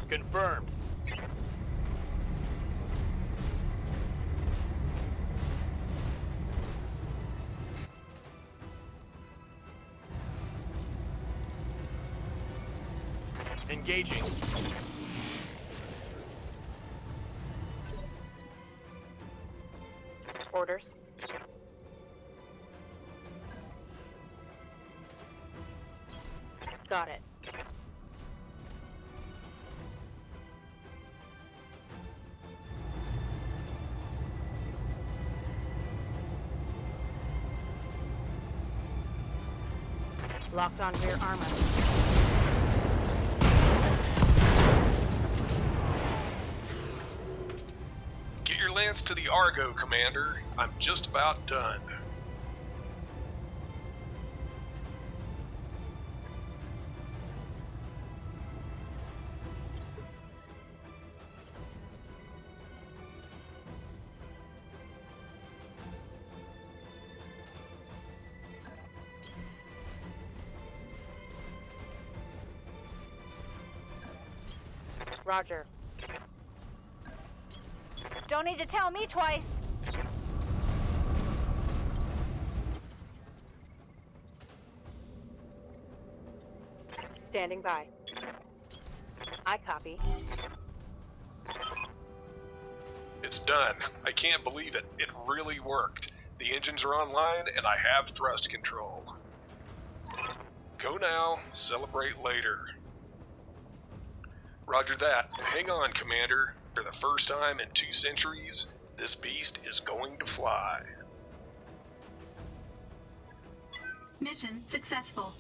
Confirmed. Engaging. Orders. Got it. Locked on rear armor. Get your lance to the Argo, Commander. I'm just about done. Roger. Don't need to tell me twice. Standing by. I copy. It's done. I can't believe it. It really worked. The engines are online and I have thrust control. Go now, celebrate later. Roger that. Hang on, Commander. For the first time in 2 centuries, this beast is going to fly. Mission successful.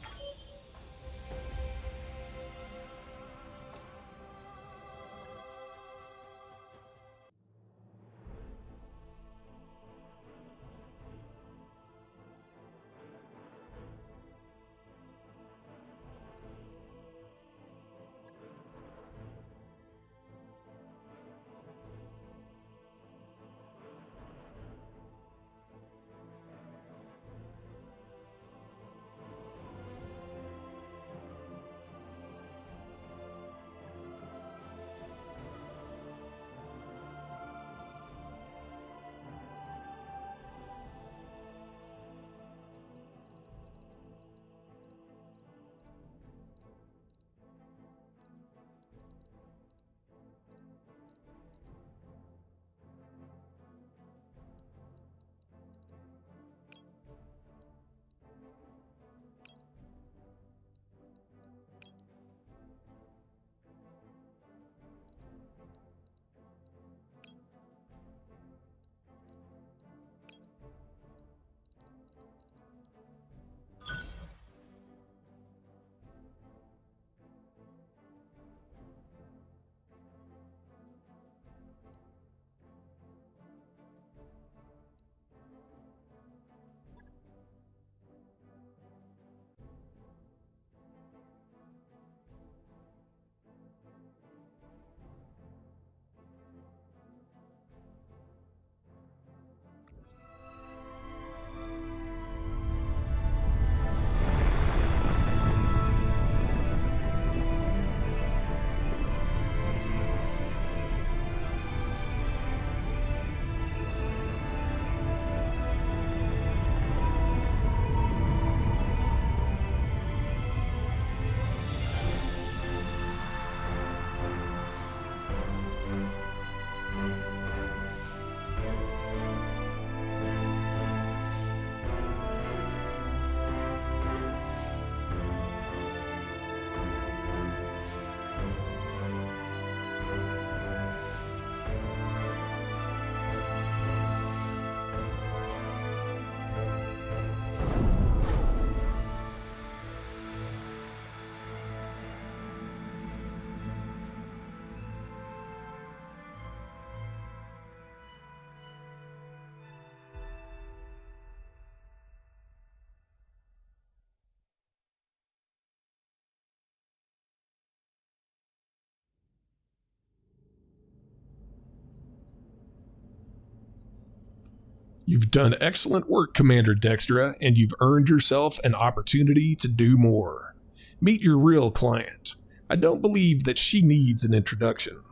You've done excellent work, Commander Dextra, and you've earned yourself an opportunity to do more. Meet your real client. I don't believe that she needs an introduction.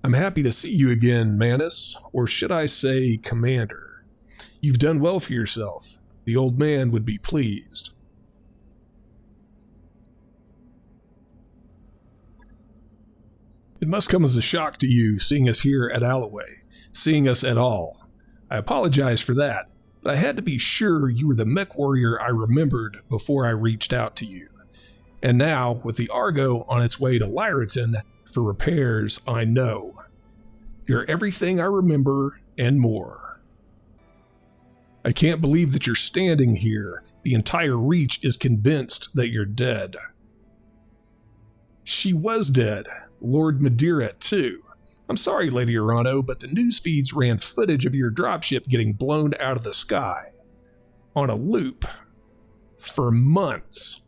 I'm happy to see you again, Manus, or should I say Commander. You've done well for yourself. The old man would be pleased. It must come as a shock to you seeing us here at Alloway, seeing us at all. I apologize for that, but I had to be sure you were the mech warrior I remembered before I reached out to you. And now, with the Argo on its way to Lyraton for repairs, I know. You're everything I remember and more. I can't believe that you're standing here. The entire Reach is convinced that you're dead. She was dead. Lord Madeira, too. I'm sorry, Lady Urano, but the news feeds ran footage of your dropship getting blown out of the sky. On a loop. For months.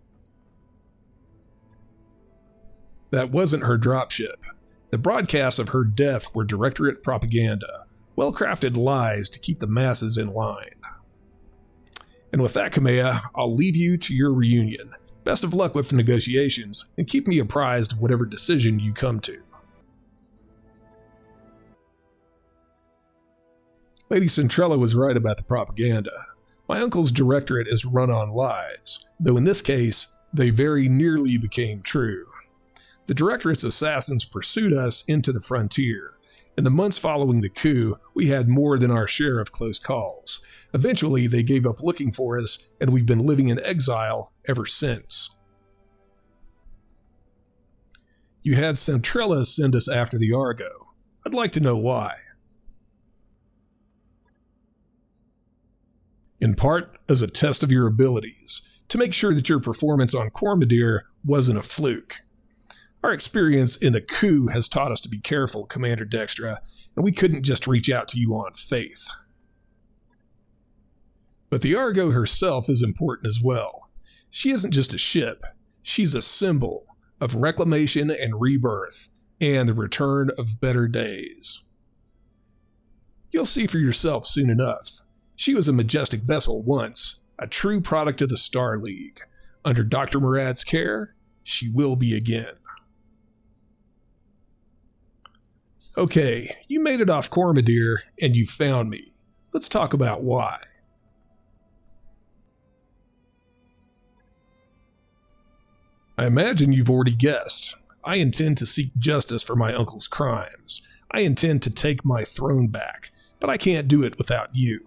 That wasn't her dropship. The broadcasts of her death were Directorate propaganda, well-crafted lies to keep the masses in line. And with that, Kamea, I'll leave you to your reunion. Best of luck with the negotiations, and keep me apprised of whatever decision you come to. Lady Centrella was right about the propaganda. My uncle's directorate is run on lies, though in this case, they very nearly became true. The directorate's assassins pursued us into the frontier. In the months following the coup, we had more than our share of close calls. Eventually, they gave up looking for us, and we've been living in exile ever since. You had Centrella send us after the Argo. I'd like to know why. In part, as a test of your abilities, to make sure that your performance on Cormadir wasn't a fluke. Our experience in the coup has taught us to be careful, Commander Dextra, and we couldn't just reach out to you on faith. But the Argo herself is important as well. She isn't just a ship, she's a symbol of reclamation and rebirth, and the return of better days. You'll see for yourself soon enough. She was a majestic vessel once, a true product of the Star League. Under Dr. Murad's care, she will be again. Okay, you made it off Cormadir, and you found me. Let's talk about why. I imagine you've already guessed. I intend to seek justice for my uncle's crimes. I intend to take my throne back, but I can't do it without you.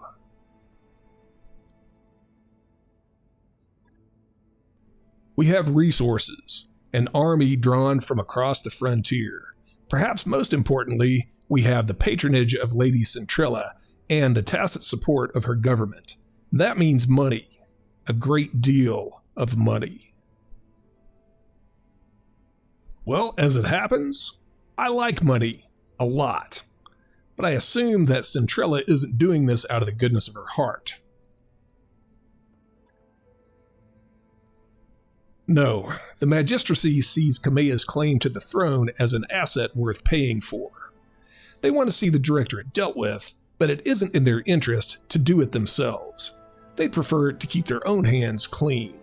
We have resources, an army drawn from across the frontier. Perhaps most importantly, we have the patronage of Lady Centrella and the tacit support of her government. That means money, a great deal of money. Well, as it happens, I like money, a lot. But I assume that Centrella isn't doing this out of the goodness of her heart. No, the Magistracy sees Kamea's claim to the throne as an asset worth paying for. They want to see the Directorate dealt with, but it isn't in their interest to do it themselves. They'd prefer to keep their own hands clean.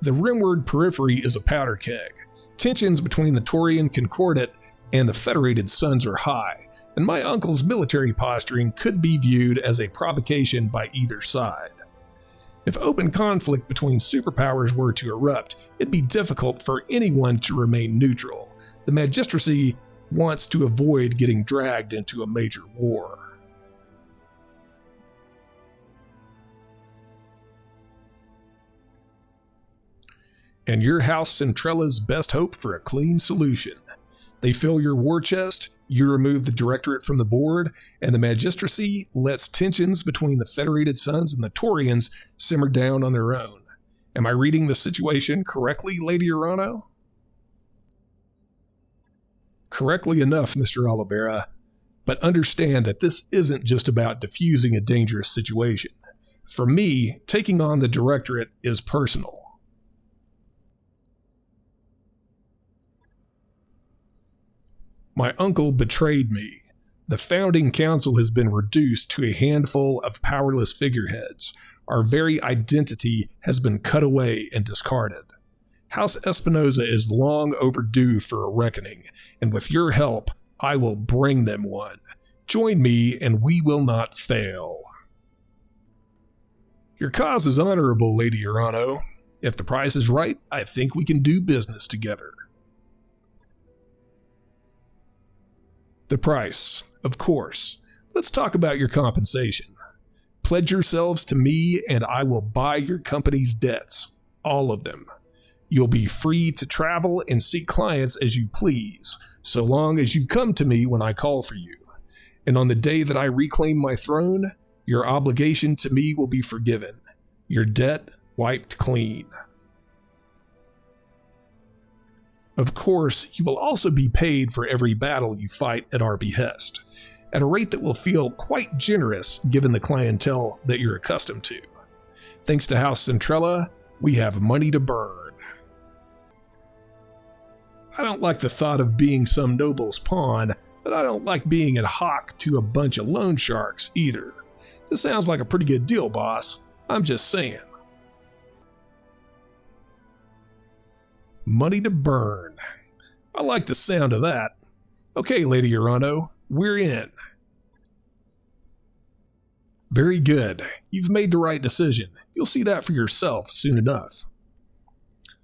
The Rimward Periphery is a powder keg. Tensions between the Taurian Concordat and the Federated Suns are high, and my uncle's military posturing could be viewed as a provocation by either side. If open conflict between superpowers were to erupt, it'd be difficult for anyone to remain neutral. The Magistracy wants to avoid getting dragged into a major war. And your House Centrella's best hope for a clean solution. They fill your war chest, you remove the Directorate from the board, and the Magistracy lets tensions between the Federated Suns and the Taurians simmer down on their own. Am I reading the situation correctly, Lady Urano? Correctly enough, Mr. Oliveira, but understand that this isn't just about diffusing a dangerous situation. For me, taking on the Directorate is personal. My uncle betrayed me. The founding council has been reduced to a handful of powerless figureheads. Our very identity has been cut away and discarded. House Espinosa is long overdue for a reckoning, and with your help, I will bring them one. Join me, and we will not fail. Your cause is honorable, Lady Urano. If the price is right, I think we can do business together. The price, of course. Let's talk about your compensation. Pledge yourselves to me, and I will buy your company's debts. All of them. You'll be free to travel and seek clients as you please, so long as you come to me when I call for you. And on the day that I reclaim my throne, your obligation to me will be forgiven, your debt wiped clean. Of course, you will also be paid for every battle you fight at our behest, at a rate that will feel quite generous given the clientele that you're accustomed to. Thanks to House Centrella, we have money to burn. I don't like the thought of being some noble's pawn, but I don't like being a hawk to a bunch of loan sharks either. This sounds like a pretty good deal, boss. I'm just saying. Money to burn. I like the sound of that. Okay, Lady Urano, we're in. Very good. You've made the right decision. You'll see that for yourself soon enough.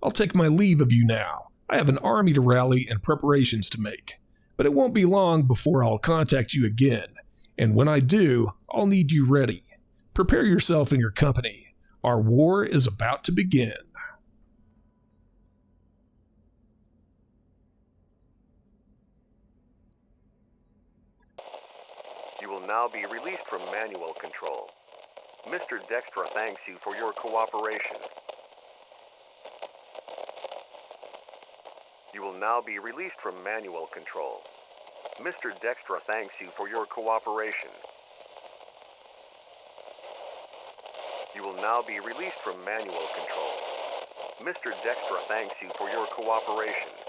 I'll take my leave of you now. I have an army to rally and preparations to make, but it won't be long before I'll contact you again, and when I do, I'll need you ready. Prepare yourself and your company. Our war is about to begin. You will now be released from manual control. Mr. Dextra thanks you for your cooperation. You will now be released from manual control. Mr. Dextra thanks you for your cooperation. You will now be released from manual control. Mr. Dextra thanks you for your cooperation.